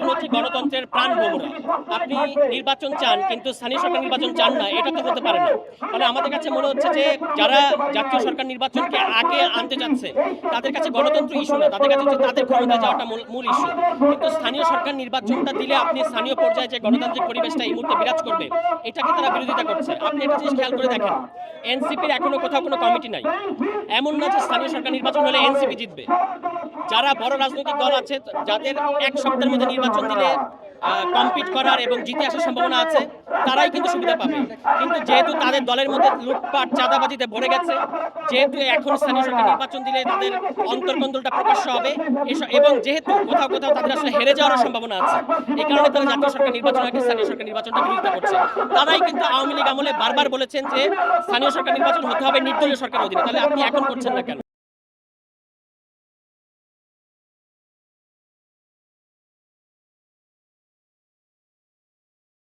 এখন হচ্ছে গণতন্ত্রের প্রাণ ভোমরা। আপনি নির্বাচন চান কিন্তু স্থানীয় সরকার নির্বাচন চান না, এটা তো হতে পারে না। তাহলে আমাদের কাছে মনে হচ্ছে যে যারা জাতীয় সরকার নির্বাচনকে আগে আনতে যাচ্ছে তাদের কাছে গণতন্ত্র ইস্যু না, তাদের কাছে হচ্ছে তাদের ক্ষমতা যাওয়াটা মূল ইস্যু। কিন্তু স্থানীয় সরকার নির্বাচনটা দিলে আপনি স্থানীয় পর্যায়ে যে গণতান্ত্রিক পরিবেশটা এই মুহূর্তে বিরাজ করবে এটাকে তারা বিরোধিতা করছে। আপনি একটা জিনিস খেয়াল করে দেখেন, এনসিপির এখনো কোথাও কোনো কমিটি নাই। এমন না যে স্থানীয় সরকার নির্বাচন হলে এনসিপি জিতবে। যারা বড় রাজনৈতিক দল আছে যাদের এক সপ্তাহের মধ্যে নির্বাচন দিলে কম্পিট করার এবং জিতে আসার সম্ভাবনা আছে, তারাই কিন্তু সুবিধা পাবে। কিন্তু যেহেতু তাদের দলের মধ্যে লুটপাট চাঁদাবাজিতে ভরে গেছে, যেহেতু এখন স্থানীয় সরকার নির্বাচন দিলে তাদের অন্তর্কন্দলটা প্রকাশ্য হবে, এবং যেহেতু কোথাও কোথাও তাদের আসলে হেরে যাওয়ার সম্ভাবনা আছে, এই কারণে তারা জাতীয় সরকার নির্বাচন আগে স্থানীয় সরকার নির্বাচনটা বিরোধিতা করছে। তারাই কিন্তু আওয়ামী লীগ আমলে বারবার বলেছেন যে স্থানীয় সরকার নির্বাচন হতে হবে নির্দলীয় সরকারের অধীনে। তাহলে আপনি এখন করছেন না কেন?